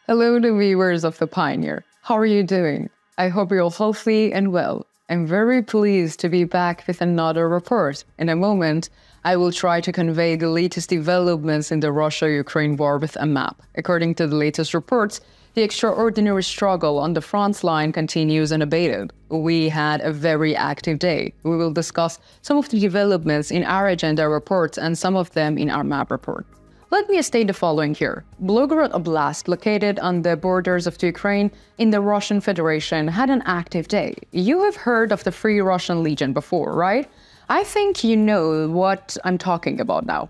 Hello to viewers of The Pioneer. How are you doing? I hope you're healthy and well. I'm very pleased to be back with another report. In a moment, I will try to convey the latest developments in the Russia-Ukraine war with a map. According to the latest reports, the extraordinary struggle on the front line continues unabated. We had a very active day. We will discuss some of the developments in our agenda reports and some of them in our map report. Let me state the following here. Belgorod Oblast, located on the borders of Ukraine in the Russian Federation, had an active day. You have heard of the Free Russian Legion before, right? I think you know what I'm talking about now.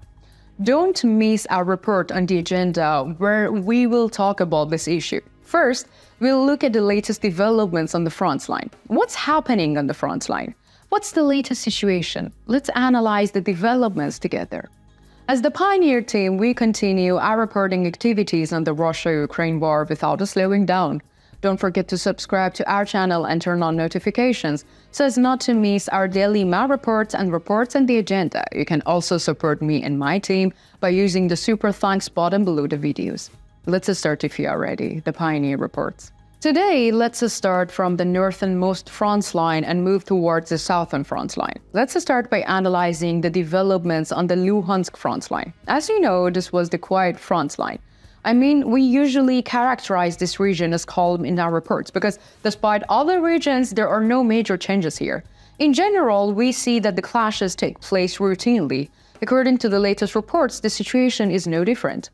Don't miss our report on the agenda where we will talk about this issue. First, we'll look at the latest developments on the front line. What's happening on the front line? What's the latest situation? Let's analyze the developments together. As the Pioneer team, we continue our reporting activities on the Russia-Ukraine war without slowing down. Don't forget to subscribe to our channel and turn on notifications so as not to miss our daily map reports and reports on the agenda. You can also support me and my team by using the super thanks button below the videos. Let's start if you are ready, the Pioneer reports. Today, let's start from the northernmost front line and move towards the southern front line. Let's start by analyzing the developments on the Luhansk front line. As you know, this was the quiet front line. I mean, we usually characterize this region as calm in our reports because despite other regions, there are no major changes here. In general, we see that the clashes take place routinely. According to the latest reports, the situation is no different.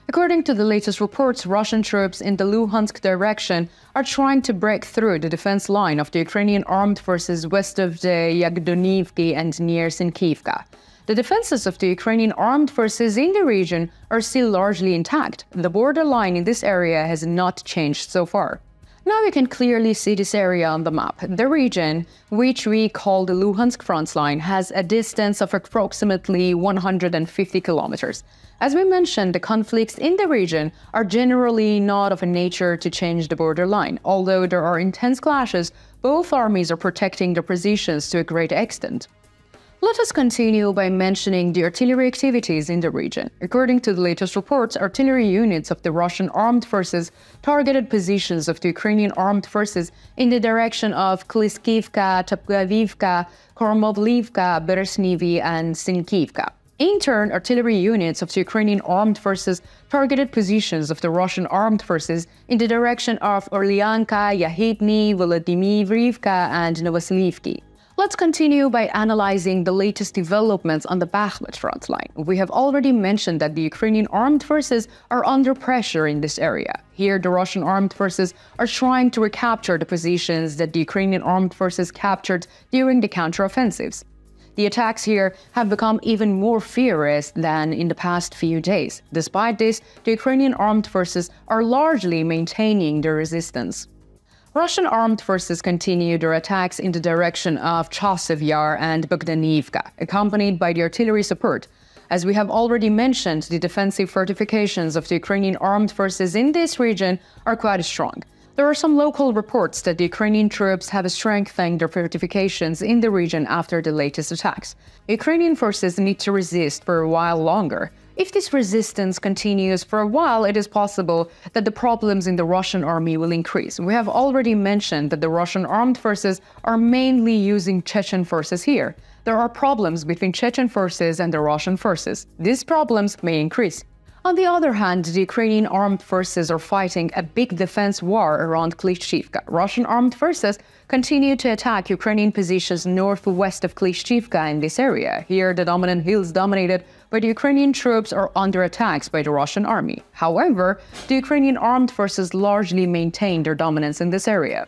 According to the latest reports, Russian troops in the Luhansk direction are trying to break through the defense line of the Ukrainian armed forces west of the Yagdonivki and near Sinkivka. The defenses of the Ukrainian armed forces in the region are still largely intact. The borderline in this area has not changed so far. Now you can clearly see this area on the map. The region, which we call the Luhansk front line, has a distance of approximately 150 kilometers. As we mentioned, the conflicts in the region are generally not of a nature to change the borderline. Although there are intense clashes, both armies are protecting their positions to a great extent. Let us continue by mentioning the artillery activities in the region. According to the latest reports, artillery units of the Russian armed forces targeted positions of the Ukrainian armed forces in the direction of Kliskivka, Toplavivka, Kormovlivka, Beresnivi, and Sinkivka. In turn, artillery units of the Ukrainian armed forces targeted positions of the Russian armed forces in the direction of Orlyanka, Yahidny, Volodymyrivka, and Novoselivki. Let's continue by analyzing the latest developments on the Bakhmut front line. We have already mentioned that the Ukrainian armed forces are under pressure in this area. Here, the Russian armed forces are trying to recapture the positions that the Ukrainian armed forces captured during the counteroffensives. The attacks here have become even more furious than in the past few days. Despite this, the Ukrainian armed forces are largely maintaining their resistance. Russian armed forces continue their attacks in the direction of Chasiv Yar and Bogdanivka, accompanied by the artillery support. As we have already mentioned, the defensive fortifications of the Ukrainian armed forces in this region are quite strong. There are some local reports that the Ukrainian troops have strengthened their fortifications in the region after the latest attacks. Ukrainian forces need to resist for a while longer. If this resistance continues for a while, it is possible that the problems in the Russian army will increase. We have already mentioned that the Russian armed forces are mainly using Chechen forces here. There are problems between Chechen forces and the Russian forces. These problems may increase. On the other hand, the Ukrainian armed forces are fighting a big defense war around Klishchivka. Russian armed forces continue to attack Ukrainian positions northwest of Klishchivka in this area. Here, the dominant hills dominated by the Ukrainian troops are under attacks by the Russian army. However, the Ukrainian armed forces largely maintain their dominance in this area.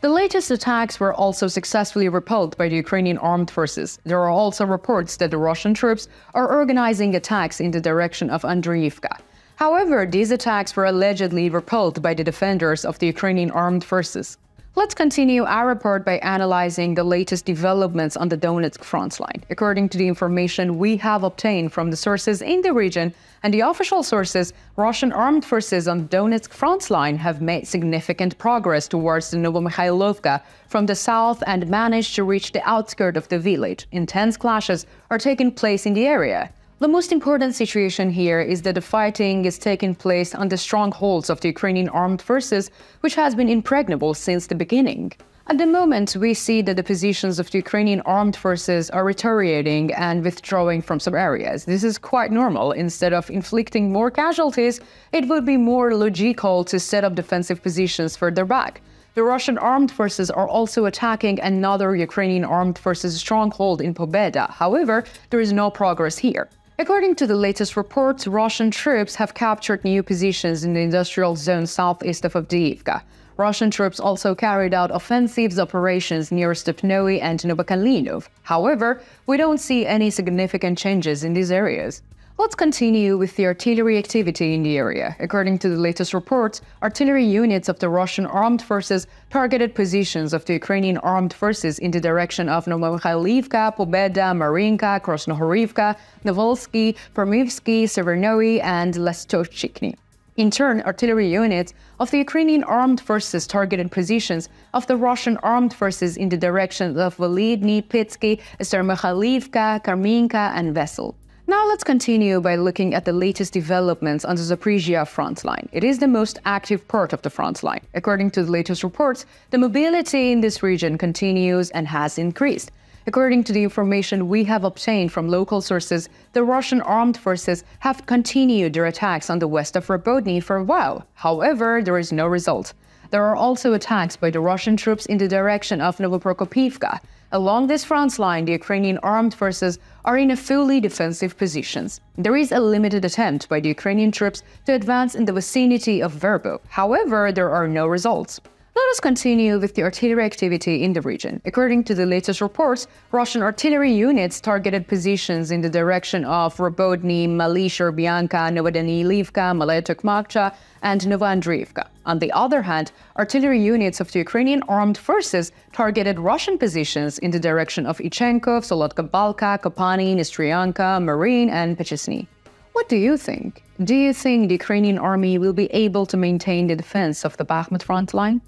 The latest attacks were also successfully repelled by the Ukrainian armed forces. There are also reports that the Russian troops are organizing attacks in the direction of Andriivka. However, these attacks were allegedly repelled by the defenders of the Ukrainian armed forces. Let's continue our report by analyzing the latest developments on the Donetsk front line. According to the information we have obtained from the sources in the region and the official sources, Russian armed forces on the Donetsk front line have made significant progress towards the Novomikhailovka from the south and managed to reach the outskirts of the village. Intense clashes are taking place in the area. The most important situation here is that the fighting is taking place on the strongholds of the Ukrainian armed forces, which has been impregnable since the beginning. At the moment, we see that the positions of the Ukrainian armed forces are retaliating and withdrawing from some areas. This is quite normal. Instead of inflicting more casualties, it would be more logical to set up defensive positions further back. The Russian armed forces are also attacking another Ukrainian armed forces stronghold in Pobeda. However, there is no progress here. According to the latest reports, Russian troops have captured new positions in the industrial zone southeast of Avdiivka. Russian troops also carried out offensive operations near Stepnoe and Novokalinov. However, we don't see any significant changes in these areas. Let's continue with the artillery activity in the area. According to the latest reports, artillery units of the Russian armed forces targeted positions of the Ukrainian armed forces in the direction of Novomykhailivka, Pobeda, Marinka, Krasnohorivka, Novolsky, Permivsky, Severnoe, and Lestochikny. In turn, artillery units of the Ukrainian armed forces targeted positions of the Russian armed forces in the direction of Volodny, Pitsky, Staromykhailivka, Karminka, and Vesel. Now let's continue by looking at the latest developments on the Zaporizhia front line. It is the most active part of the front line. According to the latest reports, the mobility in this region continues and has increased. According to the information we have obtained from local sources, the Russian armed forces have continued their attacks on the west of Robotny for a while. However, there is no result. There are also attacks by the Russian troops in the direction of Novoprokopivka. Along this front line, the Ukrainian armed forces are in a fully defensive positions. There is a limited attempt by the Ukrainian troops to advance in the vicinity of Verbo. However, there are no results. Let us continue with the artillery activity in the region. According to the latest reports, Russian artillery units targeted positions in the direction of Robotny, Mali Shcherbianka, Novodanilivka, Maletokmakcha, and Novoandriivka. On the other hand, artillery units of the Ukrainian armed forces targeted Russian positions in the direction of Ichenkov, Solotka Balka, Kopani, Nestryanka, Marine, and Pechesny. What do you think? Do you think the Ukrainian army will be able to maintain the defense of the Bakhmut front line?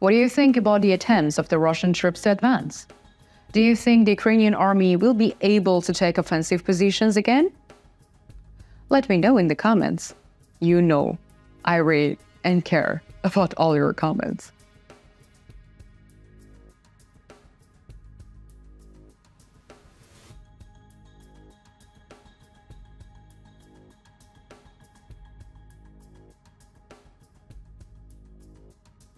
What do you think about the attempts of the Russian troops to advance? Do you think the Ukrainian army will be able to take offensive positions again? Let me know in the comments. You know, I read and care about all your comments.